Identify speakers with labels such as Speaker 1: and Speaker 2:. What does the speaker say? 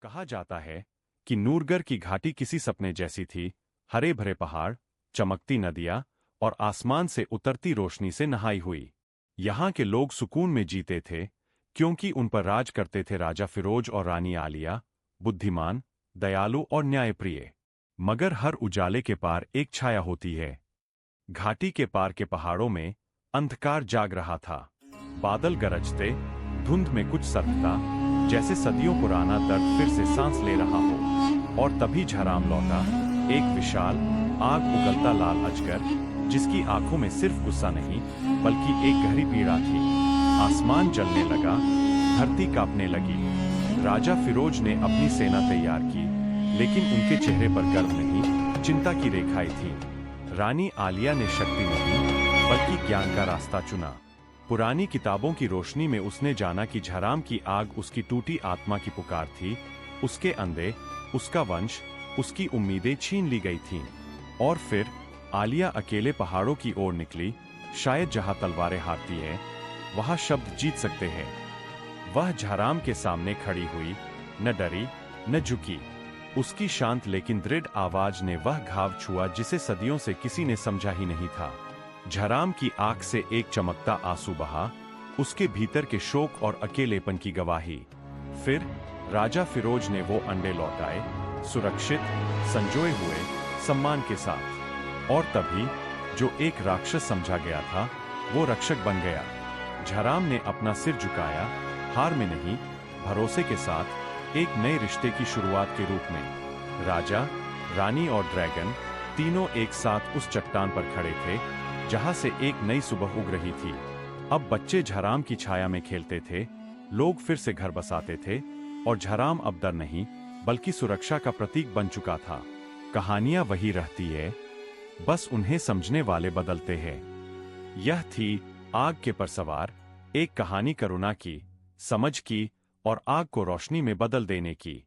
Speaker 1: कहा जाता है कि नूरगढ़ की घाटी किसी सपने जैसी थी। हरे भरे पहाड़, चमकती नदियां और आसमान से उतरती रोशनी से नहाई हुई। यहाँ के लोग सुकून में जीते थे, क्योंकि उन पर राज करते थे राजा फिरोज और रानी आलिया, बुद्धिमान, दयालु और न्यायप्रिय। मगर हर उजाले के पार एक छाया होती है। घाटी के पार के पहाड़ों में अंधकार जाग रहा था। बादल गरजते, धुंध में कुछ सरकता, जैसे सदियों पुराना दर्द फिर से सांस ले रहा हो। और तभी झराम लौटा, एक विशाल, आग उगलता लाल अजगर, जिसकी आंखों में सिर्फ गुस्सा नहीं, बल्कि एक गहरी पीड़ा थी। आसमान जलने लगा, धरती कांपने लगी। राजा फिरोज ने अपनी सेना तैयार की, लेकिन उनके चेहरे पर गर्व नहीं, चिंता की रेखाएं थीं। रानी आलिया ने शक्ति नहीं, बल्कि ज्ञान का रास्ता चुना। पुरानी किताबों की रोशनी में उसने जाना कि झराम की आग उसकी टूटी आत्मा की पुकार थी। उसके अंधे, उसका वंश, उसकी उम्मीदें छीन ली गई थीं। और फिर आलिया अकेले पहाड़ों की ओर निकली। शायद जहां तलवारें हारती हैं, वहां शब्द जीत सकते हैं। वह झराम के सामने खड़ी हुई, न डरी, न झुकी। उसकी शांत लेकिन दृढ़ आवाज ने वह घाव छुआ जिसे सदियों से किसी ने समझा ही नहीं था। झराम की आंख से एक चमकता आंसू बहा, उसके भीतर के शोक और अकेलेपन की गवाही। फिर राजा फिरोज ने वो अंडे लौटाए, सुरक्षित, संजोए हुए, सम्मान के साथ। और तभी जो एक राक्षस समझा गया था, वो रक्षक बन गया। झराम ने अपना सिर झुकाया, हार में नहीं, भरोसे के साथ, एक नए रिश्ते की शुरुआत के रूप में। राजा, रानी और ड्रैगन तीनों एक साथ उस चट्टान पर खड़े थे, जहां से एक नई सुबह उग रही थी। अब बच्चे झराम की छाया में खेलते थे, लोग फिर से घर बसाते थे, और झराम अब डर नहीं, बल्कि सुरक्षा का प्रतीक बन चुका था। कहानियां वही रहती है, बस उन्हें समझने वाले बदलते हैं। यह थी आग के पर सवार, एक कहानी करुणा की, समझ की और आग को रोशनी में बदल देने की।